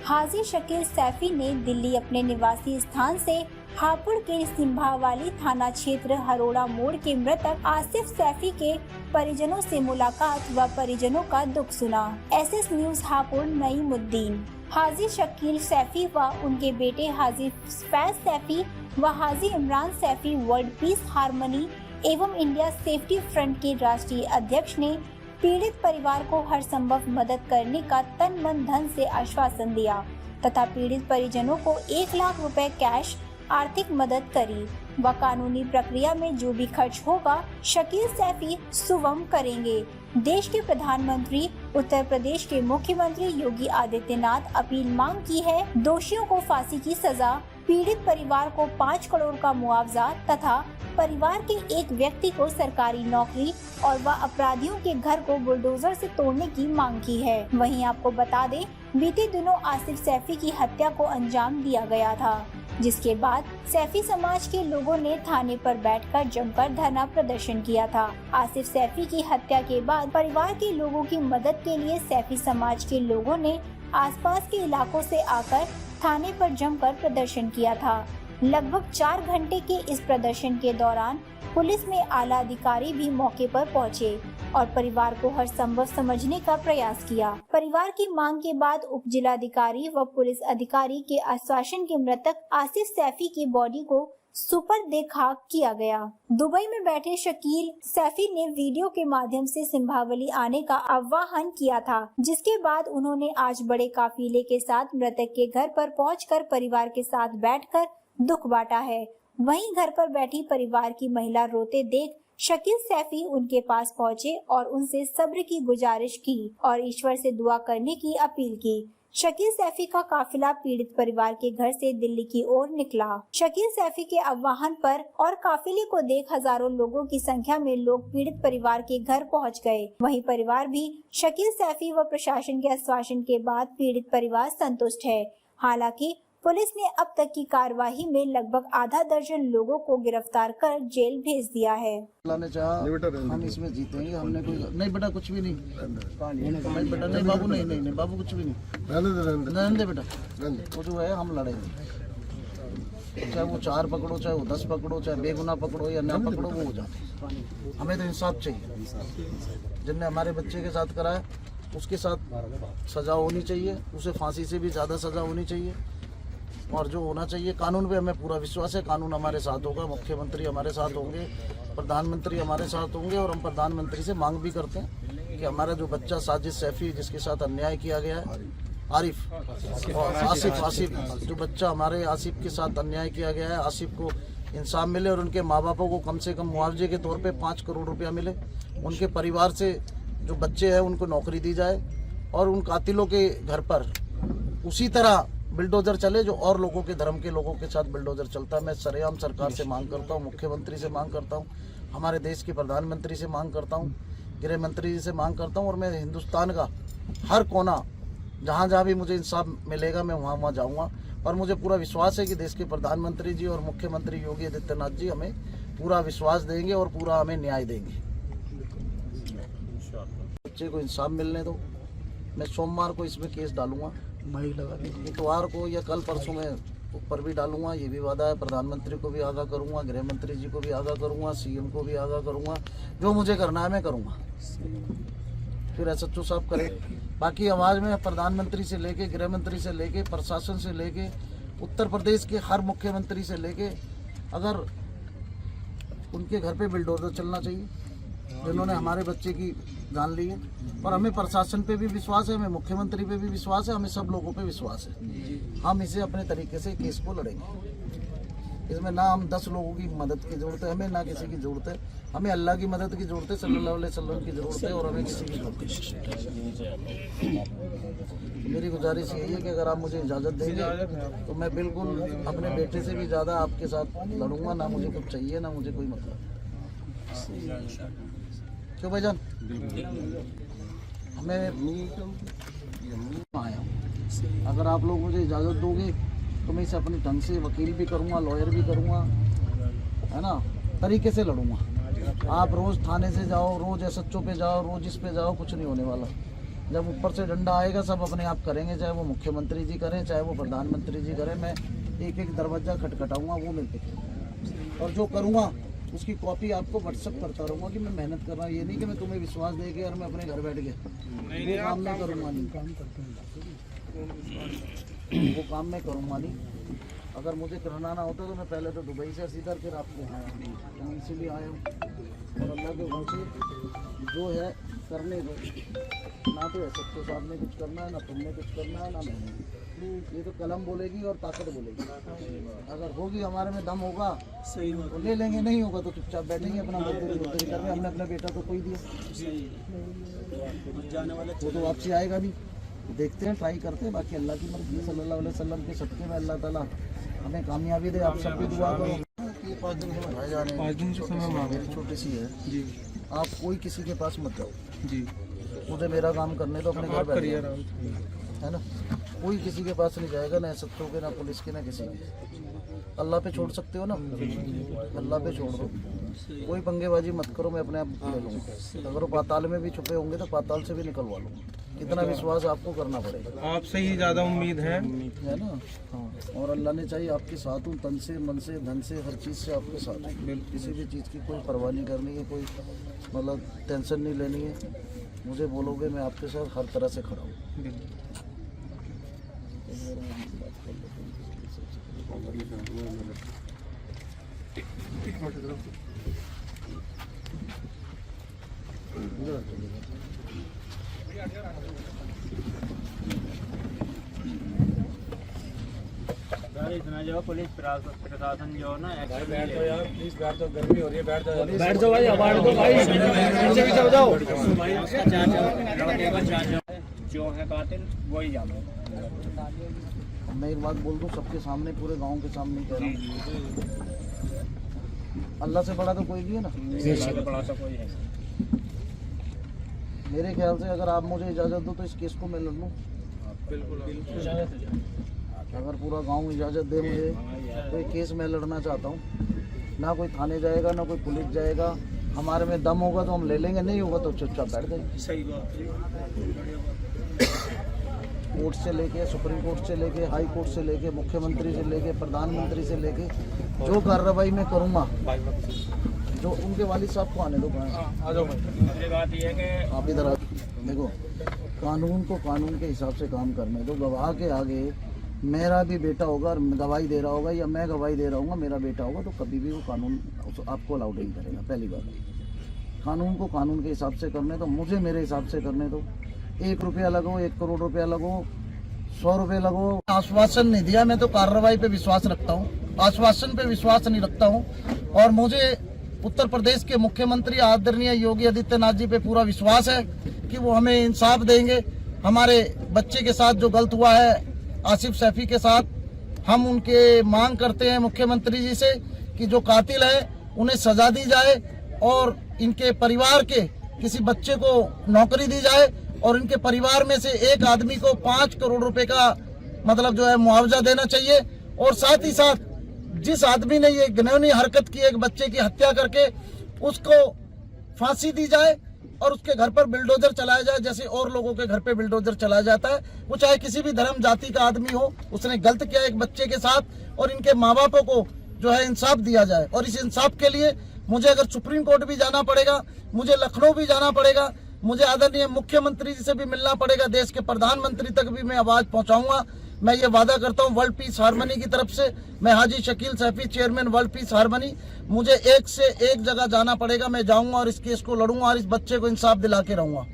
हाजी शकील सैफी ने दिल्ली अपने निवासी स्थान से हापुड़ के सिंभावाली थाना क्षेत्र हरोड़ा मोड़ के मृतक आसिफ सैफी के परिजनों से मुलाकात व परिजनों का दुख सुना। SS news Hapur Naimuddin. हाजी शकील सैफी व उनके बेटे हाजी फैज सैफी व Haji Imran Saifi world peace harmony एवं इंडिया सेफ्टी फ्रंट के राष्ट्रीय अध्यक्ष ने पीड़ित परिवार को हर संभव मदद करने का तन मन धन से आश्वासन दिया तथा पीड़ित परिजनों को 1 लाख रुपए कैश आर्थिक मदद करी व कानूनी प्रक्रिया में जो भी खर्च होगा शकील सैफी सुवम करेंगे। देश के प्रधानमंत्री उत्तर प्रदेश के मुख्यमंत्री योगी आदित्यनाथ अपील मांग की है। दोषियों को फांसी की सजा, पीड़ित परिवार को 5 करोड़ का मुआवजा तथा परिवार के एक व्यक्ति को सरकारी नौकरी और वह अपराधियों के घर को बुलडोजर से तोड़ने की मांग की है। वहीं आपको बता दें, बीते दिनों आसिफ सैफी की हत्या को अंजाम दिया गया था, जिसके बाद सैफी समाज के लोगों ने थाने पर बैठकर जमकर धरना प्रदर्शन किया था। आसिफ सैफी की हत्या के बाद परिवार के लोगों की मदद के लिए सैफी समाज के लोगों ने आसपास के इलाकों से आकर थाने पर जमकर प्रदर्शन किया था। लगभग 4 घंटे के इस प्रदर्शन के दौरान पुलिस में आला अधिकारी भी मौके पर पहुंचे और परिवार को हर संभव समझने का प्रयास किया। परिवार की मांग के बाद उप जिलाधिकारी व पुलिस अधिकारी के आश्वासन के मृतक आसिफ सैफी की बॉडी को सुपर्द खाक किया गया। दुबई में बैठे शकील सैफी ने वीडियो के माध्यम से सिंभावली आने का आह्वान किया था, जिसके बाद उन्होंने आज बड़े काफिले के साथ मृतक के घर पर पहुंचकर परिवार के साथ बैठकर दुख बांटा है। वहीं घर पर बैठी परिवार की महिला रोते देख शकील सैफी उनके पास पहुंचे और उनसे सब्र की गुजारिश की और ईश्वर से दुआ करने की अपील की। शकील सैफी का काफिला पीड़ित परिवार के घर से दिल्ली की ओर निकला। शकील सैफी के आह्वान पर और काफिले को देख हजारों लोगों की संख्या में लोग पीड़ित परिवार के घर पहुंच गए। वहीं परिवार भी शकील सैफी व प्रशासन के आश्वासन के बाद पीड़ित परिवार संतुष्ट है। हालांकि पुलिस ने अब तक की कार्यवाही में लगभग आधा दर्जन लोगों को गिरफ्तार कर जेल भेज दिया है। हम इसमें जीतेंगे, हमने कोई नहीं बेटा कुछ भी नहीं, नहीं बेटा नहीं बाबू नहीं बाबू कुछ भी नहीं, रहने बेटा वो जो है हम लड़ेंगे, चाहे वो 4 पकड़ो, चाहे वो 10 पकड़ो, चाहे बेगुनाह पकड़ो या न पकड़ो, वो हो जाते। हमें तो इंसाफ चाहिए। जिनने हमारे बच्चे के साथ कराया उसके साथ सजा होनी चाहिए, उसे फांसी से भी ज़्यादा सजा होनी चाहिए और जो होना चाहिए कानून पे हमें पूरा विश्वास है। कानून हमारे साथ होगा, मुख्यमंत्री हमारे साथ होंगे, प्रधानमंत्री हमारे साथ होंगे और हम प्रधानमंत्री से मांग भी करते हैं कि हमारा जो बच्चा साजिद सैफी जिसके साथ अन्याय किया गया है, आरिफ और आसिफ जो बच्चा हमारे आसिफ के साथ अन्याय किया गया है, आसिफ को इंसाफ मिले और उनके माँ बापों को कम से कम मुआवजे के तौर पे 5 करोड़ रुपया मिले। उनके परिवार से जो बच्चे हैं उनको नौकरी दी जाए और उन कातिलों के घर पर उसी तरह बिल्डोजर चले जो और लोगों के धर्म के लोगों के साथ बिल्डोजर चलता है। मैं सरेआम सरकार से मांग करता हूँ, मुख्यमंत्री से मांग करता हूँ, हमारे देश के प्रधानमंत्री से मांग करता हूँ, गृह मंत्री जी से मांग करता हूँ और मैं हिंदुस्तान का हर कोना जहाँ भी मुझे इंसाफ मिलेगा मैं वहाँ जाऊँगा और मुझे पूरा विश्वास है कि देश के प्रधानमंत्री जी और मुख्यमंत्री योगी आदित्यनाथ जी हमें पूरा विश्वास देंगे और पूरा हमें न्याय देंगे। बच्चे को इंसाफ मिलने दो। मैं सोमवार को इसमें केस डालूंगा, इतवार को या कल परसों में ऊपर भी डालूंगा। ये भी वादा है, प्रधानमंत्री को भी आगाह करूंगा, गृह मंत्री जी को भी आगाह करूंगा, सीएम को भी आगाह करूंगा। जो मुझे करना है मैं करूंगा, फिर एसएचओ साहब करे। बाकी आवाज़ में प्रधानमंत्री से लेके, गृह मंत्री से लेके, प्रशासन से लेके, उत्तर प्रदेश के हर मुख्यमंत्री से लेके, अगर उनके घर पे बिल्डोजर चलना चाहिए जिन्होंने हमारे बच्चे की जान ली है। और हमें प्रशासन पे भी विश्वास है, हमें मुख्यमंत्री पे भी विश्वास है, हमें सब लोगों पे विश्वास है। हम इसे अपने तरीके से केस को लड़ेंगे। इसमें ना हम 10 लोगों की मदद की ज़रूरत है, हमें ना किसी की ज़रूरत है, हमें अल्लाह की मदद की ज़रूरत है, सल्लल्लाहु अलैहि वसल्लम की ज़रूरत है और हमें किसी की ज़रूरत नहीं। मेरी गुजारिश यही है कि अगर आप मुझे इजाज़त देंगे तो मैं बिल्कुल अपने बेटे से भी ज़्यादा आपके साथ लड़ूंगा। ना मुझे कुछ चाहिए, ना मुझे कोई मतलब। क्यों भाईजान? हमें आया हूँ, अगर आप लोग मुझे इजाज़त दोगे तो मैं इसे अपने ढंग से वकील भी करूँगा, लॉयर भी करूँगा, है ना, तरीके से लड़ूंगा। आप रोज़ थाने से जाओ, रोज़ एसएचओ पे जाओ, रोज़ इस पे जाओ, कुछ नहीं होने वाला। जब ऊपर से डंडा आएगा सब अपने आप करेंगे, चाहे वो मुख्यमंत्री जी करें, चाहे वो प्रधानमंत्री जी करें। मैं एक एक दरवाजा खटखटाऊंगा, वो मैं देखेंगे, और जो करूँगा उसकी कॉपी आपको व्हाट्सअप करता रहूँगा कि मैं मेहनत कर रहा हूँ। ये नहीं कि मैं तुम्हें विश्वास दे के और मैं अपने घर बैठ गया, वो काम मैं करूँगा नहीं, वो काम मैं करूँगा नहीं। अगर मुझे करना ना होता तो मैं पहले तो दुबई से सीधा फिर आपको आया, मैं इसीलिए आया हूँ। और अल्लाह के वजह से जो है करने दो, ना तो एसएचओ साहब ने कुछ करना है, ना तुमने कुछ करना है, ना मैंने। ये तो कलम बोलेगी और ताकत बोलेगी। अगर होगी, हमारे में दम होगा सही तो ले लेंगे, नहीं होगा तो चुपचाप बैठेंगे अपना मजदूरी करके। हमने अपना बेटा तो कोई दिया, वो तो वापसी आएगा नहीं। देखते हैं, ट्राई करते हैं, बाकी अल्लाह की मर्जी। सल्लल्लाहु अलैहि वसल्लम के सदक़े में अल्लाह ताला हमें कामयाबी दे। आप सब भी दुआ करो। ये 5 दिन से भाई जाने 5 दिन से समय मांग मेरी छोटी सी है जी। आप कोई किसी के पास मत जाओ जी, मुझे मेरा काम करने दो, अपने घर बैठ है ना। कोई किसी के पास नहीं जाएगा, ना एसएचओ के, ना पुलिस के, ना किसी के। अल्लाह पे छोड़ सकते हो ना, अल्लाह पे छोड़ दो। कोई पंगेबाजी मत करो, मैं अपने आप ले लूँगा। अगर वो पाताल में भी छुपे होंगे तो पाताल से भी निकलवा लूँगा। इतना विश्वास आपको करना पड़ेगा। आपसे ही ज़्यादा उम्मीद है ना। हाँ, और अल्लाह ने चाहिए आपके साथ हूँ, तन से, मन से, धन से, हर चीज़ से आपके साथ हूँ। किसी भी चीज़ की कोई परवाह नहीं करनी है, कोई मतलब टेंशन नहीं लेनी है। मुझे बोलोगे, मैं आपके साथ हर तरह से खड़ा हूँ। इतना जो पुलिस प्रशासन जो है ना, बैठ जाओ यार प्लीज, बैठ जाओ, गर्मी हो रही है, बैठ जाओ भाई, अवार्ड दो भाई, नीचे भी चल जाओ। जो है कातिल वही जानो। मैं एक बात बोल दूं सबके सामने, पूरे गांव के सामने कह रहा हूँ, अल्लाह से बड़ा तो कोई भी है ना, बड़ा सा कोई है। मेरे ख्याल से अगर आप मुझे इजाज़त दो तो इस केस को मैं लड़ लूँ। अगर पूरा गांव इजाज़त दे मुझे तो ये केस मैं लड़ना चाहता हूँ। ना कोई थाने जाएगा, ना कोई पुलिस जाएगा। हमारे में दम होगा तो हम ले लेंगे, नहीं होगा तो चुपचाप बैठ जाएंगे। सही बात है। कोर्ट से लेके, सुप्रीम कोर्ट से लेके, हाई कोर्ट से लेके, मुख्यमंत्री से लेके, प्रधानमंत्री से लेके, जो कार्रवाई मैं करूँगा, जो उनके वालिद साहब को आने दो। बात ये है कि आप इधर देखो, कानून को कानून के हिसाब से काम करने दो। गवाह के आगे मेरा भी बेटा होगा और गवाही दे रहा होगा, या मैं गवाही दे रहा हूँ मेरा बेटा होगा, तो कभी भी वो कानून आपको अलाउड नहीं करेगा। पहली बात, कानून को कानून के हिसाब से करने दो, मुझे मेरे हिसाब से करने दो। 1 रुपया लगो, 1 करोड़ रुपया लगो, 100 रुपये लगो। आश्वासन नहीं दिया, मैं तो कार्रवाई पे विश्वास रखता हूँ, आश्वासन पे विश्वास नहीं रखता हूँ। और मुझे उत्तर प्रदेश के मुख्यमंत्री आदरणीय योगी आदित्यनाथ जी पे पूरा विश्वास है कि वो हमें इंसाफ देंगे। हमारे बच्चे के साथ जो गलत हुआ है, आसिफ सैफी के साथ, हम उनके मांग करते हैं मुख्यमंत्री जी से कि जो कातिल है उन्हें सजा दी जाए और इनके परिवार के किसी बच्चे को नौकरी दी जाए और इनके परिवार में से एक आदमी को 5 करोड़ रुपए का मतलब जो है मुआवजा देना चाहिए। और साथ ही साथ जिस आदमी ने ये घिनौनी हरकत की, एक बच्चे की हत्या करके, उसको फांसी दी जाए और उसके घर पर बिल्डोजर चलाया जाए, जैसे और लोगों के घर पे बिल्डोजर चलाया जाता है। वो चाहे किसी भी धर्म जाति का आदमी हो, उसने गलत किया एक बच्चे के साथ, और इनके माँ बापों को जो है इंसाफ दिया जाए। और इस इंसाफ के लिए मुझे अगर सुप्रीम कोर्ट भी जाना पड़ेगा, मुझे लखनऊ भी जाना पड़ेगा, मुझे आदरणीय मुख्यमंत्री जी से भी मिलना पड़ेगा, देश के प्रधानमंत्री तक भी मैं आवाज पहुंचाऊंगा। मैं ये वादा करता हूं वर्ल्ड पीस हार्मनी की तरफ से, मैं Haji Shakeel Saifi, chairman world peace harmony, मुझे एक से एक जगह जाना पड़ेगा, मैं जाऊंगा और इस केस को लड़ूंगा और इस बच्चे को इंसाफ दिला के रहूंगा।